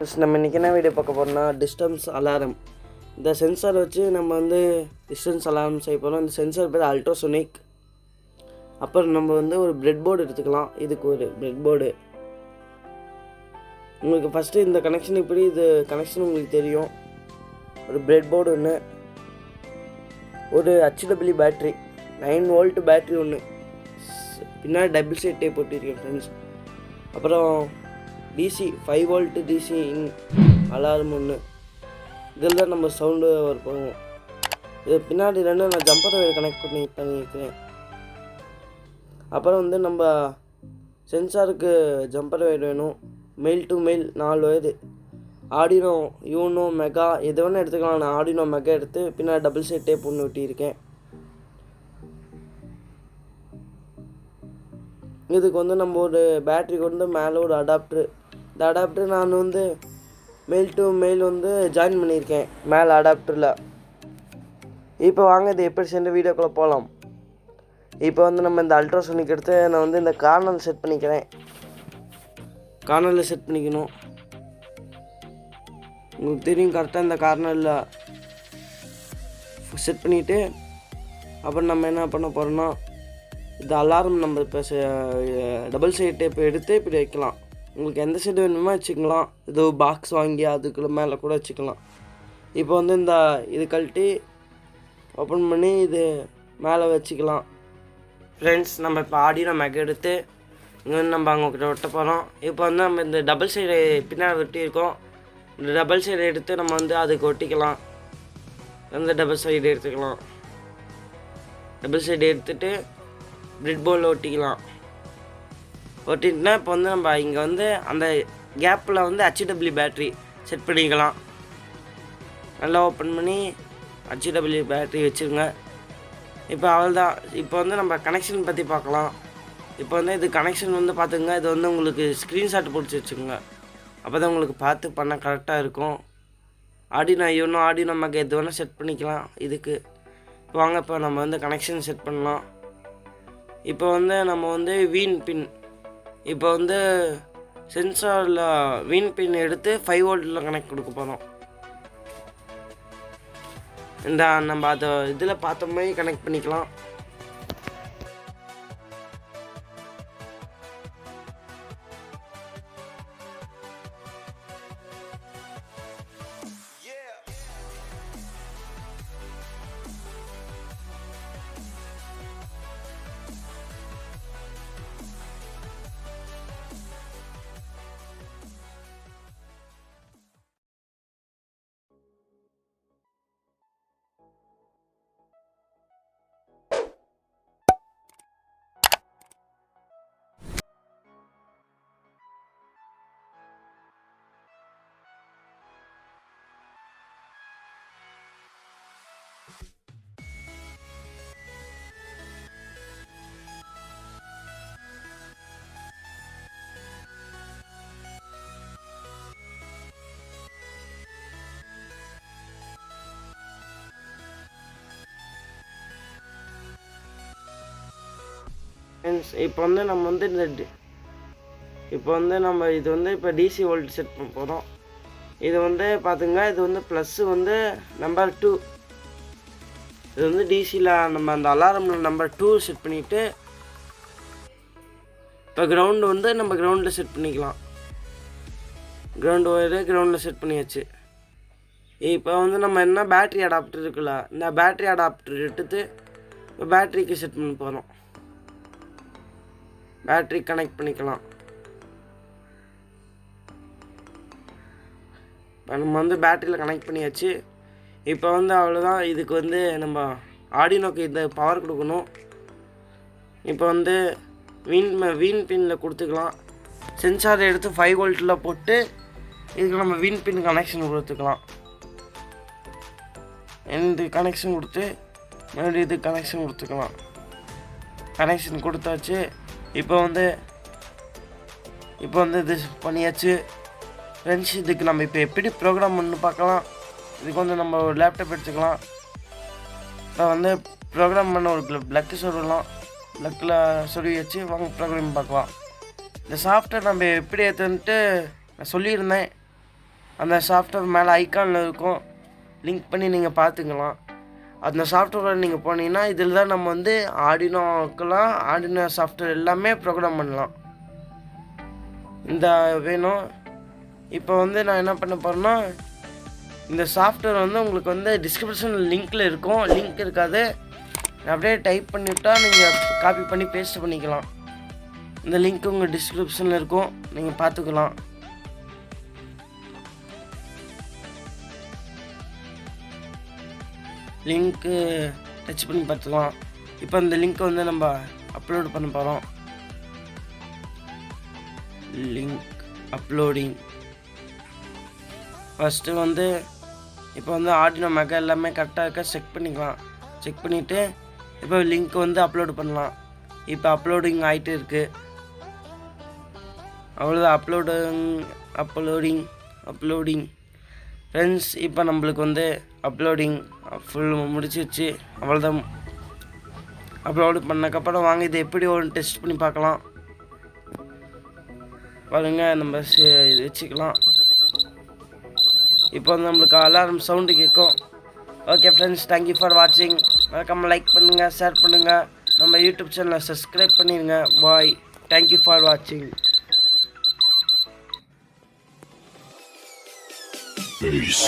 நம்ம இன்றைக்கி என்ன வீடியோ பார்க்க போகிறோம்னா டிஸ்டன்ஸ் அலாரம். இந்த சென்சார் வச்சு நம்ம வந்து டிஸ்டன்ஸ் அலாரம் செய்ய போகிறோம். இந்த சென்சார் பேர் அல்ட்ராசோனிக். அப்புறம் நம்ம வந்து ஒரு பிரெட் போர்டு எடுத்துக்கலாம். இதுக்கு ஒரு பிரெட் போர்டு. உங்களுக்கு ஃபஸ்ட்டு இந்த கனெக்ஷன் இப்படி இது கனெக்ஷன் உங்களுக்கு தெரியும். ஒரு பிரெட் போர்டு ஒன்று, ஒரு HW பேட்ரி 9 வோல்ட் பேட்ரி ஒன்று, பின்னாடி டபுள் சைட் டேப் போட்டிருக்கேன் ஃப்ரெண்ட்ஸ். அப்புறம் டிசி 5 வோல்ட் டிசி அலாரம் ஒன்று. இதில் தான் நம்ம சவுண்டு போவோம். இது பின்னாடி ரெண்டு நான் ஜம்பர் ஒயர் கனெக்ட் பண்ணியிருக்கிறேன். அப்புறம் வந்து நம்ம சென்சாருக்கு ஜம்பர் ஒயர் வேணும். Mail to mail 4 wire. Arduino you know mega எது வேணால் எடுத்துக்கலாம். நான் ஆடினோ மெகா எடுத்து பின்னாடி டபுள் சைட் டேப் ஒன்று ஒட்டியிருக்கேன். இதுக்கு வந்து நம்ம ஒரு பேட்ரிக்கு வந்து மேலே ஒரு அடாப்டரு. இந்த அடாப்டர் நான் வந்து மெயில் டு மெயில் வந்து ஜாயின் பண்ணியிருக்கேன் மேலே அடாப்டரில். இப்போ வாங்க இது எப்படி சென்று வீடியோக்குள்ளே போகலாம். இப்போ வந்து நம்ம இந்த அல்ட்ராசோனிக் எடுத்து நான் வந்து இந்த கார்னரில் செட் பண்ணிக்கிறேன். கார்னரில் செட் பண்ணிக்கணும். உங்களுக்கு தெரியும் கரெக்டாக இந்த கார்னரில் செட் பண்ணிவிட்டு அப்புறம் நம்ம என்ன பண்ண போகிறோம்னா இந்த அலாரம் நம்ம இப்போ டபுள் சைட் டேப் எடுத்து இப்படி வைக்கலாம். உங்களுக்கு எந்த சைடு வேணுமோ வச்சுக்கலாம். இது பாக்ஸ் வாங்கி அதுக்குள்ள மேலே கூட வச்சுக்கலாம். இப்போ வந்து இந்த இது கழட்டி ஓப்பன் பண்ணி இது மேலே வச்சுக்கலாம். ஃப்ரெண்ட்ஸ், நம்ம இப்போ ஆடியோ மேக் எடுத்து இங்கே வந்து நம்ம அங்கே ஒட்ட போகிறோம். இப்போ வந்து நம்ம இந்த டபுள் சைடு பின்னாடி ஒட்டியிருக்கோம். இந்த டபுள் சைடு எடுத்து நம்ம வந்து அதுக்கு ஒட்டிக்கலாம். அந்த டபுள் சைடு எடுத்துக்கலாம். டபுள் சைடு எடுத்துகிட்டு பிரெட் போர்டில் ஒட்டிக்கலாம். ஒட்டிட்டுனா இப்போ வந்து நம்ம இங்கே வந்து அந்த கேப்பில் வந்து HW பேட்ரி செட் பண்ணிக்கலாம். நல்லா ஓப்பன் பண்ணி HW பேட்ரி வச்சுருங்க. இப்போ அவ்வளோதான். இப்போ வந்து நம்ம கனெக்ஷன் பற்றி பார்க்கலாம். இப்போ வந்து இது கனெக்ஷன் வந்து பார்த்துங்க. இது வந்து உங்களுக்கு ஸ்க்ரீன்ஷாட் பிடிச்சி வச்சுக்கோங்க. அப்போ தான் உங்களுக்கு பார்த்து பண்ண கரெக்டாக இருக்கும். ஆடினோ யூனோ ஆடினோ மேக் எது வேணால் செட் பண்ணிக்கலாம் இதுக்கு. வாங்க இப்போ நம்ம வந்து கனெக்ஷன் செட் பண்ணலாம். இப்போ வந்து நம்ம வந்து வீன் பின், இப்போ வந்து சென்சாரில் வீன் பின் எடுத்து 5 வோல்ட்டில் கனெக்ட் கொடுக்க போகிறோம். இந்த நம்ம அதை இதில் பார்த்த மாதிரி கனெக்ட் பண்ணிக்கலாம். இப்போ வந்து நம்ம வந்து இப்போ வந்து நம்ம இது வந்து இப்போ டிசி வோல்ட் செட் பண்ண போகிறோம். இது வந்து பார்த்துங்க, இது வந்து ப்ளஸ்ஸு வந்து நம்பர் 2. இது வந்து டிசியில் நம்ம அந்த அலாரமில் நம்பர் 2 செட் பண்ணிவிட்டு இப்போ கிரவுண்டு வந்து நம்ம கிரவுண்டில் செட் பண்ணிக்கலாம். கிரவுண்டு ஒயரு கிரவுண்டில் செட் பண்ணியாச்சு. இப்போ வந்து நம்ம என்ன பேட்ரி அடாப்டர் இருக்குல்ல, இந்த பேட்ரி அடாப்டர் எடுத்து இப்போ பேட்ரிக்கு செட் பண்ண போகிறோம். பேட்ரி கனெக்ட் பண்ணிக்கலாம். இப்போ நம்ம வந்து பேட்டரியில் கனெக்ட் பண்ணியாச்சு. இப்போ வந்து அவ்வளோதான். இதுக்கு வந்து நம்ம ஆடினோக்கு இந்த பவர் கொடுக்கணும். இப்போ வந்து வீன் பின்னில் கொடுத்துக்கலாம். சென்சார் எடுத்து 5 வோல்ட்டில் போட்டு இதுக்கு நம்ம வீன் பின் கனெக்ஷன் கொடுத்துக்கலாம். இந்த கனெக்ஷன் கொடுத்து மறுபடியும் இது கனெக்ஷன் கொடுத்துக்கலாம். கனெக்ஷன் கொடுத்தாச்சு. இப்போ வந்து இது பண்ணியாச்சு ஃப்ரெண்ட்ஸ். இதுக்கு நம்ம இப்போ எப்படி ப்ரோக்ராம் பண்ணு பார்க்கலாம். இதுக்கு வந்து நம்ம ஒரு லேப்டாப் எடுத்துக்கலாம். இப்போ வந்து ப்ரோக்ராம் பண்ண ஒரு ப்ளக்கு சொல்லலாம். ப்ளக்கில் சொல்லி வச்சு வாங்க ப்ரோக்ராம் பார்க்கலாம். இந்த சாஃப்ட்வேர் நம்ம எப்படி ஏற்றுன்ட்டு நான் சொல்லியிருந்தேன். அந்த சாஃப்ட்வேர் மேலே ஐக்கானில் இருக்கும், லிங்க் பண்ணி நீங்கள் பார்த்துக்கலாம். அந்த சாஃப்ட்வேர் நீங்கள் போனீங்கன்னா இதில் தான் நம்ம வந்து ஆர்டினோ சாஃப்ட்வேர் எல்லாமே ப்ரோக்ராம் பண்ணலாம். இந்த வேணும். இப்போ வந்து நான் என்ன பண்ண போகிறேன்னா, இந்த சாஃப்ட்வேர் வந்து உங்களுக்கு வந்து டிஸ்கிரிப்ஷன் லிங்க்கில் இருக்கும். லிங்க் இருக்காது, அப்படியே டைப் பண்ணிவிட்டால் நீங்கள் காப்பி பண்ணி பேஸ்ட் பண்ணிக்கலாம். இந்த லிங்க் உங்கள் டிஸ்கிரிப்ஷனில் இருக்கும், நீங்கள் பார்த்துக்கலாம். லிங்க்கு டச் பண்ணி பார்த்துக்கலாம். இப்போ இந்த லிங்க்கை வந்து நம்ம அப்லோட் பண்ண போகிறோம். Link uploading. ஃபஸ்ட்டு வந்து இப்போ வந்து ஆர்டினோ மெகா எல்லாமே கரெக்டாக இருக்கா செக் பண்ணிக்கலாம். செக் பண்ணிவிட்டு இப்போ லிங்க் வந்து அப்லோடு பண்ணலாம். இப்போ அப்லோடிங் ஆகிட்டு இருக்குது. அவ்வளோதான். Uploading friends. இப்போ நம்மளுக்கு வந்து அப்லோடிங் ஃபுல் முடிச்சிருச்சு. அவ்வளோதான். அப்லோடு பண்ணக்கப்புறம் வாங்க இதை எப்படி ஒரு டெஸ்ட் பண்ணி பார்க்கலாம். பாருங்கள், நம்ம இது வச்சுக்கலாம். இப்போ வந்து நம்மளுக்கு அலாரம் சவுண்டு கேட்கும். ஓகே ஃப்ரெண்ட்ஸ், தேங்க்யூ ஃபார் வாட்சிங். மறக்காமல் லைக் பண்ணுங்கள், ஷேர் பண்ணுங்கள், நம்ம யூடியூப் சேனலை சப்ஸ்கிரைப் பண்ணிடுங்க. பாய். தேங்க்யூ ஃபார் வாட்சிங். Peace.